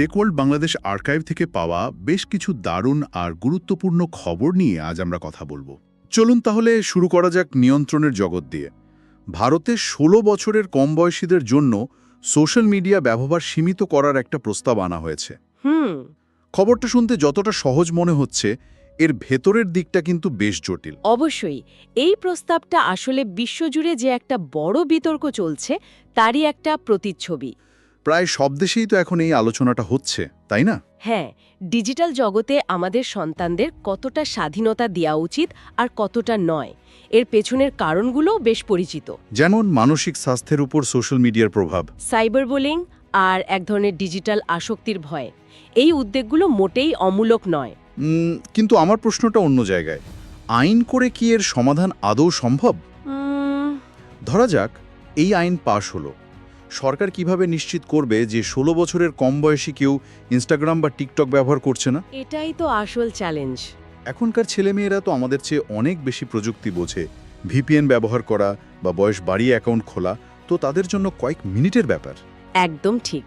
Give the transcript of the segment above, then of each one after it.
টেকওয়ার্ল্ড Bangladesh archive থেকে পাওয়া বেশ কিছু দারুণ আর গুরুত্বপূর্ণ খবর নিয়ে আজ আমরা কথা বলবো। চলুন তাহলে শুরু করা যাক নিয়ন্ত্রণের জগৎ দিয়ে। ভারতে ১৬ বছরের কম বয়সীদের জন্য সোশ্যাল মিডিয়া ব্যবহার সীমিত করার একটা প্রস্তাব আনা হয়েছে। খবরটা শুনতে যতটা সহজ মনে হচ্ছে, এর ভেতরের দিকটা কিন্তু বেশ জটিল। অবশ্যই এই প্রস্তাবটা আসলে বিশ্বজুড়ে যে একটা বড় বিতর্ক চলছে তারই একটা প্রতিচ্ছবি। প্রায় সব দেশেই তো এখন এই আলোচনাটা হচ্ছে, তাই না? হ্যাঁ, ডিজিটাল জগতে আমাদের সন্তানদের কতটা স্বাধীনতা দেওয়া উচিত আর কতটা নয়, এর পেছনের কারণগুলোও বেশ পরিচিত। যেমন মানসিক স্বাস্থ্যের উপর সোশ্যাল মিডিয়ার প্রভাব, সাইবার বুলিং আর এক ধরনের ডিজিটাল আসক্তির ভয়। এই উদ্বেগগুলো মোটেই অমূলক নয়। কিন্তু আমার প্রশ্নটা অন্য জায়গায়। আইন করে কি এর সমাধান আদৌ সম্ভব? ধরা যাক এই আইন পাশ হলো, সরকার কিভাবে নিশ্চিত করবে যে ১৬ বছরের কম বয়সী কেউ ইনস্টাগ্রাম বা টিকটক ব্যবহার করছে না? এটাই তো আসল চ্যালেঞ্জ। এখনকার ছেলেমেয়েরা তো আমাদের চেয়ে অনেক বেশি প্রযুক্তি বোঝে। ভিপিএন ব্যবহার করা বা বয়স বাড়িয়ে অ্যাকাউন্ট খোলা তো তাদের জন্য কয়েক মিনিটের ব্যাপার। একদম ঠিক।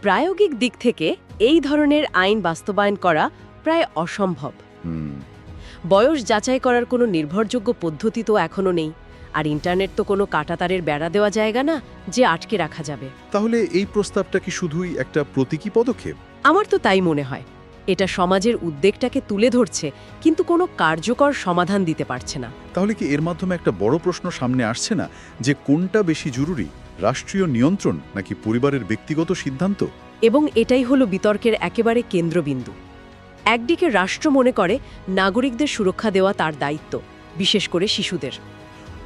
প্রায়োগিক দিক থেকে এই ধরনের আইন বাস্তবায়ন করা প্রায় অসম্ভব। বয়স যাচাই করার কোনো নির্ভরযোগ্য পদ্ধতি তো এখনো নেই, আর ইন্টারনেট তো কোনো কাঁটাতারের বেড়া দেওয়া জায়গা না যে আটকে রাখা যাবে। তাহলে এই প্রস্তাবটা কি শুধুই একটা প্রতীকী পদক্ষেপ? আমার তো তাই মনে হয়। এটা সমাজের উদ্বেগটাকে তুলে ধরছে, কিন্তু কোনো কার্যকর সমাধান দিতে পারছে না। তাহলে কি এর মাধ্যমে একটা বড় প্রশ্ন সামনে আসছে না, যে কোনটা বেশি জরুরি, রাষ্ট্রীয় নিয়ন্ত্রণ নাকি পরিবারের ব্যক্তিগত সিদ্ধান্ত? এবং এটাই হলো বিতর্কের একেবারে কেন্দ্রবিন্দু। একদিকে রাষ্ট্র মনে করে নাগরিকদের সুরক্ষা দেওয়া তার দায়িত্ব, বিশেষ করে শিশুদের।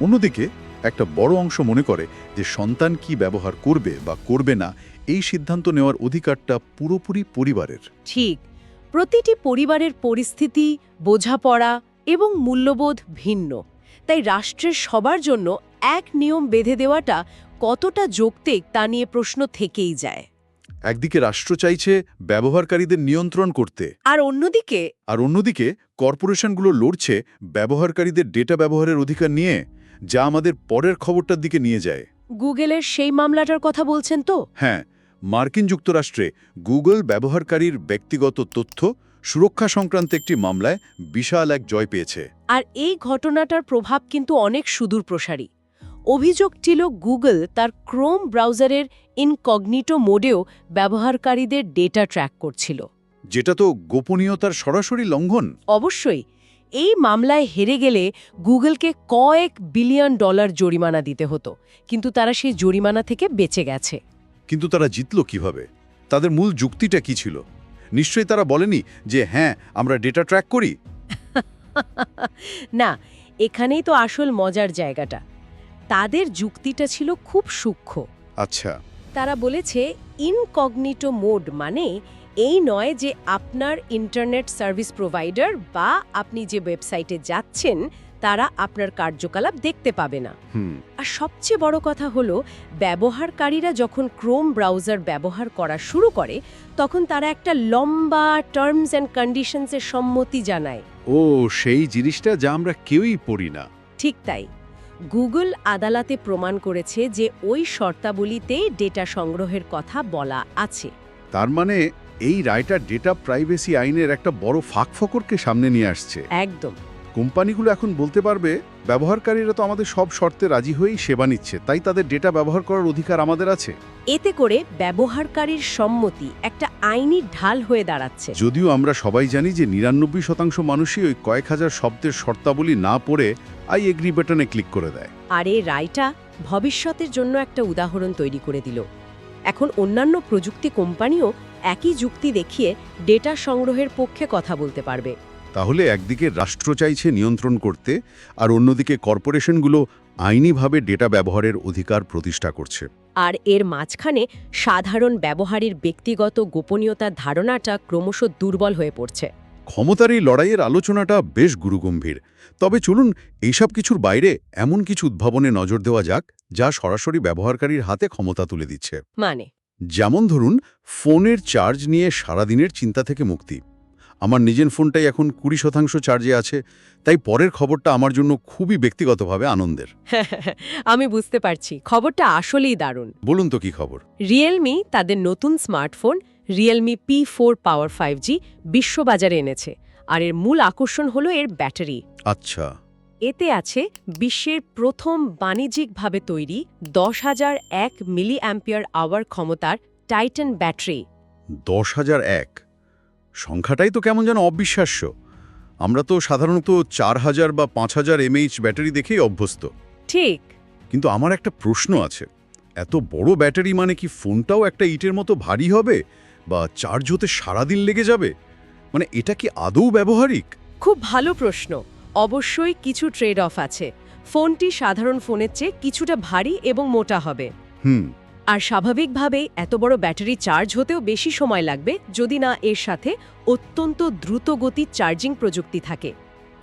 অন্যদিকে একটা বড় অংশ মনে করে যে সন্তান কি ব্যবহার করবে বা করবে না, এই সিদ্ধান্ত নেওয়ার অধিকারটা পুরোপুরি পরিবারের। ঠিক, প্রতিটি পরিবারের পরিস্থিতি, বোঝাপড়া এবং মূল্যবোধ ভিন্ন। তাই রাষ্ট্রের সবার জন্য এক নিয়ম বেঁধে দেওয়াটা কতটা যৌক্তিক তা নিয়ে প্রশ্ন থেকেই যায়। একদিকে রাষ্ট্র চাইছে ব্যবহারকারীদের নিয়ন্ত্রণ করতে, আর অন্যদিকে কর্পোরেশনগুলো লড়ছে ব্যবহারকারীদের ডেটা ব্যবহারের অধিকার নিয়ে, যা আমাদের পরের খবরটার দিকে নিয়ে যায়। গুগলের সেই মামলাটার কথা বলছেন তো? হ্যাঁ, মার্কিন যুক্তরাষ্ট্রে গুগল ব্যবহারকারীর ব্যক্তিগত তথ্য সুরক্ষা সংক্রান্ত একটি মামলায় বিশাল এক জয় পেয়েছে। আর এই ঘটনাটার প্রভাব কিন্তু অনেক সুদূরপ্রসারী। অভিযোগ ছিল গুগল তার ক্রোম ব্রাউজারের ইনকগনিটো মোডেও ব্যবহারকারীদের ডেটা ট্র্যাক করছিল, যেটা তো গোপনীয়তার সরাসরি লঙ্ঘন। অবশ্যই। এই মামলায় হেরে গেলে গুগলকে কয়েক বিলিয়ন ডলার জরিমানা দিতে হতো, কিন্তু তারা সেই জরিমানা থেকে বেঁচে গেছে। কিন্তু তারা জিতল কিভাবে? তাদের মূল যুক্তিটা কি ছিল? নিশ্চয়ই তারা বলেনি যে হ্যাঁ, আমরা ডেটা ট্র্যাক করি। না, এখানেই তো আসল মজার জায়গাটা। তাদের যুক্তিটা ছিল খুব সূক্ষ্ম। আচ্ছা, তারা বলেছে ইনকগনিটো মোড মানে এই নয় যে আপনার ইন্টারনেট সার্ভিস প্রোভাইডার বা আপনি যে ওয়েবসাইটে যাচ্ছেন তারা আপনার কার্যকলাপ দেখতে পাবে না। আর সবচেয়ে বড় কথা হলো, ব্যবহারকারীরা যখন ক্রোম ব্রাউজার ব্যবহার করা শুরু করে তখন তারা একটা লম্বা টার্মস অ্যান্ড কন্ডিশনসের সম্মতি জানায়। ও, সেই জিনিসটা যা আমরা কেউই পড়ি না। ঠিক তাই। গুগল আদালতে প্রমাণ করেছে যে ওই শর্তাবলীতে ডেটা সংগ্রহের কথা বলা আছে। তার মানে এই রায়টা ডেটা প্রাইভেসি আইনের একটা বড় ফাঁকফোকরকে সামনে নিয়ে আসছে। একদম। কোম্পানিগুলো এখন বলতে পারবে ব্যবহারকারীরা তো আমাদের সব শর্তে রাজি হয়েই সেবা নিচ্ছে, তাই তাদের ডেটা ব্যবহার করার অধিকার আমাদের আছে। এতে করে ব্যবহারকারীর সম্মতি একটা আইনি ঢাল হয়ে দাঁড়াচ্ছে। যদিও আমরা সবাই জানি যে ৯৯% মানুষই ওই কয়েক হাজার শব্দের শর্তাবলী না পড়ে আই এগ্রি বাটনে ক্লিক করে দেয়। আর এই রায়টা ভবিষ্যতের জন্য একটা উদাহরণ তৈরি করে দিল। এখন অন্যান্য প্রযুক্তি কোম্পানিও একই যুক্তি দেখিয়ে ডেটা সংগ্রহের পক্ষে কথা বলতে পারবে। তাহলে একদিকে রাষ্ট্র চাইছে নিয়ন্ত্রণ করতে, আর অন্যদিকে কর্পোরেশনগুলো আইনিভাবে ডেটা ব্যবহারের অধিকার প্রতিষ্ঠা করছে। আর এর মাঝখানে সাধারণ ব্যবহারের ব্যক্তিগত গোপনীয়তার ধারণাটা ক্রমশ দুর্বল হয়ে পড়ছে। ক্ষমতার এই লড়াইয়ের আলোচনাটা বেশ গুরুগম্ভীর। তবে চলুন এইসব কিছুর বাইরে এমন কিছু উদ্ভাবনে নজর দেওয়া যাক যা সরাসরি ব্যবহারকারীর হাতে ক্ষমতা তুলে দিচ্ছে। যেমন ধরুন, ফোনের চার্জ নিয়ে সারাদিনের চিন্তা থেকে মুক্তি। আমার নিজের ফোনটাই এখন 20% চার্জে আছে, তাই পরের খবরটা আমার জন্য খুবই ব্যক্তিগতভাবে আনন্দের। আমি বুঝতে পারছি, খবরটা আসলেই দারুণ। বলুন তো কি খবর? রিয়েলমি তাদের নতুন স্মার্টফোন রিয়েলমি P4 পাওয়ার 5G বিশ্ববাজারে এনেছে আর এর মূল আকর্ষণ হলো এর ব্যাটারি। আচ্ছা, এতে আছে বিশ্বের প্রথম বাণিজ্যিকভাবে তৈরি 10,001 মিলি অ্যাম্পিয়ার আওয়ার ক্ষমতার টাইটান ব্যাটারি। 10,001 সংখ্যাটাই তো কেমন যেন অবিশ্বাস্য। আমরা তো সাধারণত 4,000 বা 5,000 mAh ব্যাটারি দেখেই অভ্যস্ত। ঠিক। কিন্তু আমার একটা প্রশ্ন আছে, এত বড় ব্যাটারি মানে কি ফোনটাও একটা ইটের মতো ভারী হবে, বা চার্জ হতে সারাদিন লেগে যাবে? মানে এটা কি আদৌ ব্যবহারিক? খুব ভালো প্রশ্ন। অবশ্যই কিছু ট্রেড অফ আছে। ফোনটি সাধারণ ফোনের চেয়ে কিছুটা ভারী এবং মোটা হবে। হুম। আর স্বাভাবিকভাবেই এত বড় ব্যাটারি চার্জ হতেও বেশি সময় লাগবে যদি না এর সাথে অত্যন্ত দ্রুত গতির চার্জিং প্রযুক্তি থাকে।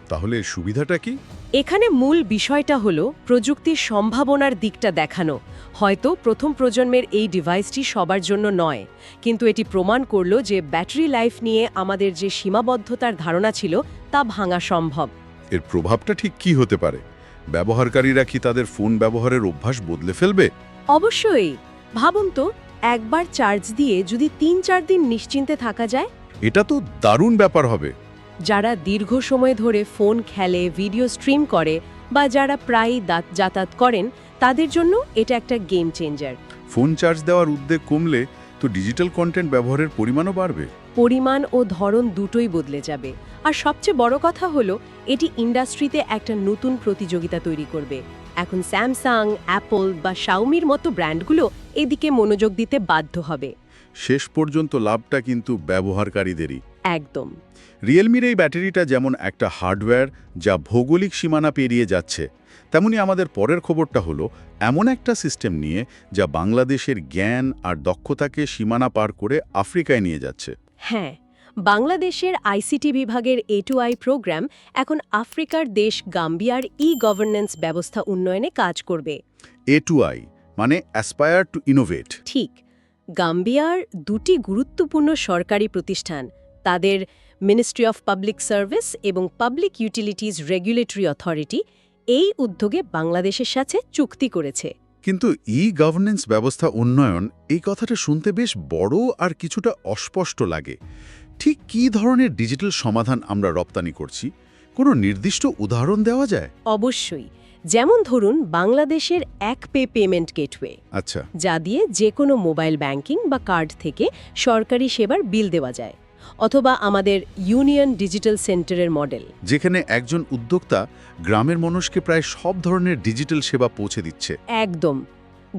তাহলে সুবিধাটা কি? এখানে মূল বিষয়টা হলো প্রযুক্তির সম্ভাবনার দিকটা দেখানো। হয়তো প্রথম প্রজন্মের এই ডিভাইসটি সবার জন্য নয়, কিন্তু এটি প্রমাণ করল যে ব্যাটারি লাইফ নিয়ে আমাদের যে সীমাবদ্ধতার ধারণা ছিল তা ভাঙা সম্ভব। এর প্রভাবটা ঠিক কি হতে পারে? ব্যবহারকারীরা কি তাদের ফোন ব্যবহারের অভ্যাস বদলে ফেলবে? অবশ্যই। ভাবুন তো, একবার চার্জ দিয়ে যদি ৩-৪ দিন নিশ্চিন্তে থাকা যায়। এটা তো দারুণ ব্যাপার হবে। যারা দীর্ঘ সময় ধরে ফোন খেলে, ভিডিও স্ট্রিম করে বা যারা প্রায়ই যাতায়াত করেন, তাদের জন্য এটা একটা গেম চেঞ্জার। ফোন চার্জ দেওয়ার উদ্বেগ কমলে তো ডিজিটাল কন্টেন্ট ব্যবহারের পরিমাণও বাড়বে। পরিমাণ ও ধরন দুটোই বদলে যাবে। আর সবচেয়ে বড় কথা হলো, এটি ইন্ডাস্ট্রিতে একটা নতুন প্রতিযোগিতা তৈরি করবে। এখন স্যামসাং, অ্যাপল বা শাওমির মতো ব্র্যান্ডগুলো এদিকে মনোযোগ দিতে বাধ্য হবে। শেষ পর্যন্ত লাভটা কিন্তু ব্যবহারকারীদেরই। একদম। রিয়েলমির এই ব্যাটারিটা যেমন একটা হার্ডওয়্যার যা ভৌগোলিক সীমানা পেরিয়ে যাচ্ছে, তেমনি আমাদের পরের খবরটা হলো এমন একটা সিস্টেম নিয়ে যা বাংলাদেশের জ্ঞান আর দক্ষতাকে সীমানা পার করে আফ্রিকায় নিয়ে যাচ্ছে। হ্যাঁ, বাংলাদেশের আইসিটি বিভাগের A2I প্রোগ্রাম এখন আফ্রিকার দেশ গাম্বিয়ার ই-গভর্নেন্স ব্যবস্থা উন্নয়নে কাজ করবে। A2I মানে অ্যাসপায়ার টু ইনোভেট। ঠিক। গাম্বিয়ার দুটি গুরুত্বপূর্ণ সরকারি প্রতিষ্ঠান, তাদের মিনিস্ট্রি অফ পাবলিক সার্ভিস এবং পাবলিক ইউটিলিটিজ রেগুলেটরি অথরিটি, এই উদ্যোগে বাংলাদেশের সাথে চুক্তি করেছে। কিন্তু ই-গভর্নেন্স ব্যবস্থা উন্নয়ন এই কথাটা শুনতে বেশ বড় আর কিছুটা অস্পষ্ট লাগে। ঠিক কী ধরনের ডিজিটাল সমাধান আমরা রপ্তানি করছি? কোনো নির্দিষ্ট উদাহরণ দেওয়া যায়? অবশ্যই। যেমন ধরুন বাংলাদেশের এক-পে পেমেন্ট গেটওয়ে, আচ্ছা। যা দিয়ে যে কোনো মোবাইল ব্যাংকিং বা কার্ড থেকে সরকারি সেবার বিল দেওয়া যায়। অথবা আমাদের ইউনিয়ন ডিজিটাল সেন্টারের মডেল, যেখানে একজন উদ্যোক্তা গ্রামের মানুষকে প্রায় সব ধরনের ডিজিটাল সেবা পৌঁছে দিচ্ছে। একদম।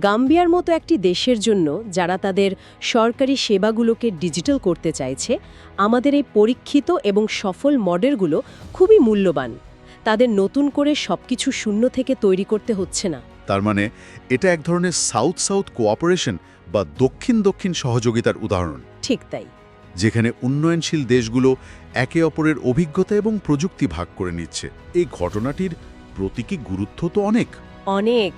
গাম্বিয়ার মতো একটি দেশের জন্য যারা তাদের সরকারি সেবাগুলোকে ডিজিটাল করতে চাইছে, আমাদের এই পরীক্ষিত এবং সফল মডেলগুলো খুবই মূল্যবান। তাদের নতুন করে সবকিছু শূন্য থেকে তৈরি করতে হচ্ছে না। তার মানে এটা এক ধরনের সাউথ সাউথ কোঅপারেশন বা দক্ষিণ দক্ষিণ সহযোগিতার উদাহরণ। ঠিক তাই। যেখানে উন্নয়নশীল দেশগুলো একে অপরের অভিজ্ঞতা এবং প্রযুক্তি ভাগ করে নিচ্ছে। এই ঘটনাটির প্রতীকী গুরুত্ব তো অনেক। অনেক।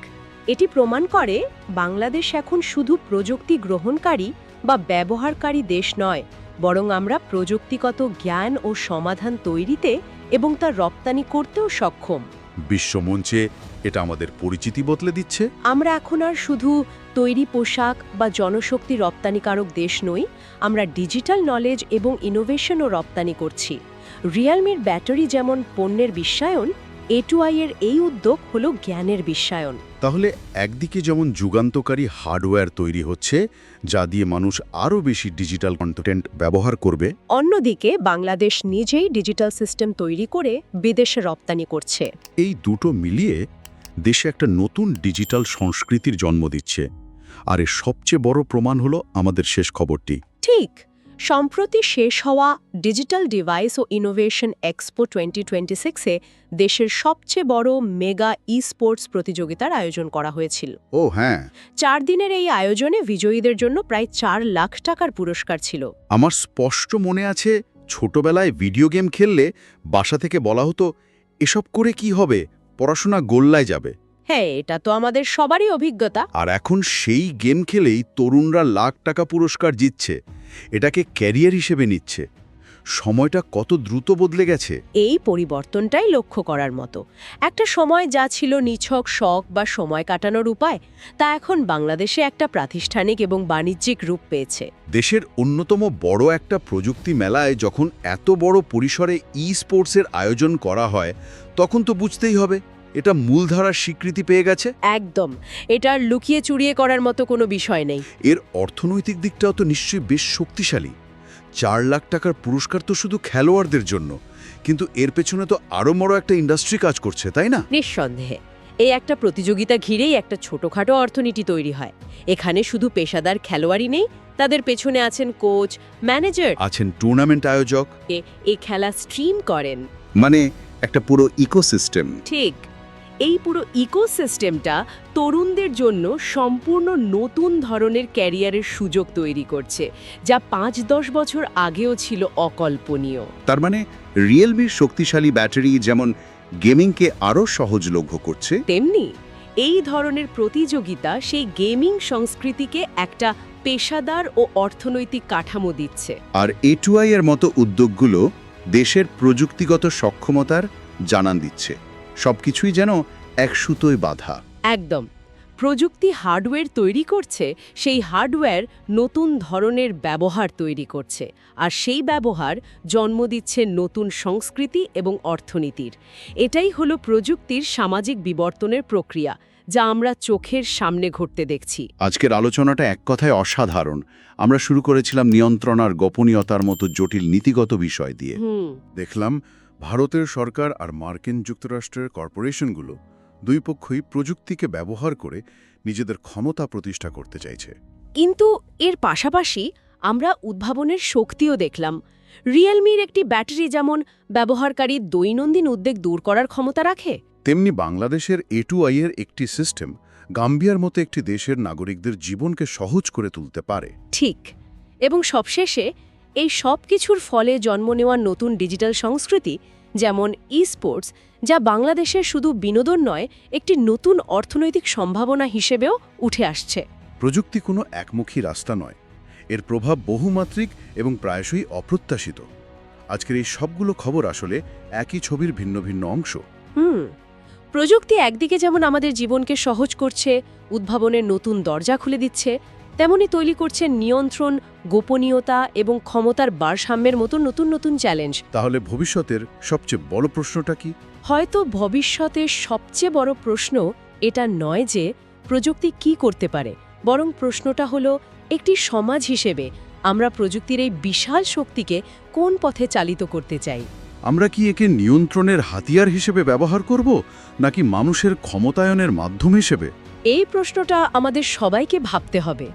এটি প্রমাণ করে বাংলাদেশ এখন শুধু প্রযুক্তি গ্রহণকারী বা ব্যবহারকারী দেশ নয়, বরং আমরা প্রযুক্তিগত জ্ঞান ও সমাধান তৈরিতে এবং তা রপ্তানি করতেও সক্ষম। বিশ্বমঞ্চে এটা আমাদের পরিচিতি বদলে দিচ্ছে। আমরা এখন আর শুধু তৈরি পোশাক বা জনশক্তি রপ্তানিকারক দেশ নই, আমরা ডিজিটাল নলেজ এবং ইনোভেশনও রপ্তানি করছি। রিয়েলমির ব্যাটারি যেমন পণ্যের বিশ্বায়ন, A2I এর এই উদ্যোগ হলো জ্ঞানের বিশ্বায়ন। তাহলে একদিকে যেমন যুগান্তকারী হার্ডওয়্যার তৈরি হচ্ছে, যা দিয়ে মানুষ আরও বেশি ডিজিটাল কন্টেন্ট ব্যবহার করবে, অন্যদিকে বাংলাদেশ নিজেই ডিজিটাল সিস্টেম তৈরি করে বিদেশে রপ্তানি করছে। এই দুটো মিলিয়ে দেশে একটা নতুন ডিজিটাল সংস্কৃতির জন্ম দিচ্ছে। আর এর সবচেয়ে বড় প্রমাণ হলো আমাদের শেষ খবরটি। ঠিক। সম্প্রতি শেষ হওয়া ডিজিটাল ডিভাইস ও ইনোভেশন এক্সপো 2026-এ দেশের সবচেয়ে বড় মেগা ই-স্পোর্টস প্রতিযোগিতার আয়োজন করা হয়েছিল। ও হ্যাঁ, 4 দিনের এই আয়োজনে বিজয়ীদের জন্য প্রায় 4 লাখ টাকার পুরস্কার ছিল। আমার স্পষ্ট মনে আছে, ছোটবেলায় ভিডিও গেম খেললে বাসা থেকে বলা হতো, এসব করে কি হবে, পড়াশোনা গোল্লায় যাবে। হ্যাঁ, এটা তো আমাদের সবারই অভিজ্ঞতা। আর এখন সেই গেম খেলেই তরুণরা লাখ টাকা পুরস্কার জিতছে, এটাকে ক্যারিয়ার হিসেবে নিচ্ছে। সময়টা কত দ্রুত বদলে গেছে। এই পরিবর্তনটাই লক্ষ্য করার মতো। একটা সময় যা ছিল নিছক শখ বা সময় কাটানোর উপায়, তা এখন বাংলাদেশে একটা প্রাতিষ্ঠানিক এবং বাণিজ্যিক রূপ পেয়েছে। দেশের অন্যতম বড় একটা প্রযুক্তি মেলায় যখন এত বড় পরিসরে স্পোর্টসের আয়োজন করা হয়, তখন তো বুঝতেই হবে এটা মূলধারার স্বীকৃতি পেয়ে গেছে। একদম, এটার লুকিয়ে চুরিয়ে করার মতো কোনো বিষয় নেই। এর অর্থনৈতিক দিকটাও তো নিশ্চয়ই বেশ শক্তিশালী। 4 লাখ টাকার পুরস্কার তো শুধু খেলোয়াড়দের জন্য, কিন্তু এর পেছনে তো আরও বড় একটা ইন্ডাস্ট্রি কাজ করছে, তাই না? নিঃসন্দেহে এই একটা প্রতিযোগিতা ঘিরেই একটা ছোটখাটো অর্থনীতি তৈরি হয়। এখানে শুধু পেশাদার খেলোয়াড়ই নেই, তাদের পেছনে আছেন কোচ, ম্যানেজার, আছেন টুর্নামেন্ট আয়োজক, এই খেলা স্ট্রিম করেন। মানে একটা পুরো ইকোসিস্টেম। ঠিক, এই পুরো ইকোসিস্টেমটা তরুণদের জন্য সম্পূর্ণ নতুন ধরনের ক্যারিয়ারের সুযোগ তৈরি করছে, যা 5-10 বছর আগেও ছিল অকল্পনীয়। তার মানে রিয়েলমির শক্তিশালী ব্যাটারি যেমন গেমিংকে আরও সহজলভ্য করছে, তেমনি এই ধরনের প্রতিযোগিতা সেই গেমিং সংস্কৃতিকে একটা পেশাদার ও অর্থনৈতিক কাঠামো দিচ্ছে। আর A2I এর মতো উদ্যোগগুলো দেশের প্রযুক্তিগত সক্ষমতার জানান দিচ্ছে। সবকিছুই যেন এক সুতোয় বাঁধা। একদম, প্রযুক্তি হার্ডওয়্যার তৈরি করছে, সেই হার্ডওয়্যার নতুন ধরনের ব্যবহার তৈরি করছে, আর সেই ব্যবহার জন্ম দিচ্ছে নতুন সংস্কৃতি এবং অর্থনীতির। এটাই হলো প্রযুক্তির সামাজিক বিবর্তনের প্রক্রিয়া, যা আমরা চোখের সামনে ঘটতে দেখছি। আজকের আলোচনাটা এক কথায় অসাধারণ। আমরা শুরু করেছিলাম নিয়ন্ত্রণ আর গোপনীয়তার মতো জটিল নীতিগত বিষয় দিয়ে। দেখলাম ভারতের সরকার আর মার্কিন যুক্তরাষ্ট্রের কর্পোরেশনগুলো দুই পক্ষই প্রযুক্তিকে ব্যবহার করে নিজেদের ক্ষমতা প্রতিষ্ঠা করতে চাইছে। কিন্তু এর পাশাপাশি আমরা উদ্ভাবনের শক্তিও দেখলাম। রিয়েলমির একটি ব্যাটারি যেমন ব্যবহারকারীর দৈনন্দিন উদ্বেগ দূর করার ক্ষমতা রাখে, তেমনি বাংলাদেশের A2I এর একটি সিস্টেম গাম্বিয়ার মতো একটি দেশের নাগরিকদের জীবনকে সহজ করে তুলতে পারে। ঠিক, এবং সবশেষে এই সব কিছুর ফলে জন্ম নেওয়া নতুন ডিজিটাল সংস্কৃতি যেমন স্পোর্টস, যা বাংলাদেশের শুধু বিনোদন নয়, একটি নতুন অর্থনৈতিক সম্ভাবনা হিসেবেও উঠে আসছে। প্রযুক্তি কোনো একমুখী রাস্তা নয়, এর প্রভাব বহুমাত্রিক এবং প্রায়শই অপ্রত্যাশিত। আজকের এই সবগুলো খবর আসলে একই ছবির ভিন্ন ভিন্ন অংশ। প্রযুক্তি একদিকে যেমন আমাদের জীবনকে সহজ করছে, উদ্ভাবনের নতুন দরজা খুলে দিচ্ছে, তেমনি তৈরি করছে নিয়ন্ত্রণ, গোপনীয়তা এবং ক্ষমতার ভারসাম্যের মতো নতুন নতুন চ্যালেঞ্জ। তাহলে ভবিষ্যতের সবচেয়ে বড় প্রশ্নটা কি? হয়তো ভবিষ্যতের সবচেয়ে বড় প্রশ্ন এটা নয় যে প্রযুক্তি কি করতে পারে, বরং প্রশ্নটা হলো একটি সমাজ হিসেবে আমরা প্রযুক্তির এই বিশাল শক্তিকে কোন পথে চালিত করতে চাই। আমরা কি একে নিয়ন্ত্রণের হাতিয়ার হিসেবে ব্যবহার করব, নাকি মানুষের ক্ষমতায়নের মাধ্যম হিসেবে? এই প্রশ্নটা আমাদের সবাইকে ভাবতে হবে।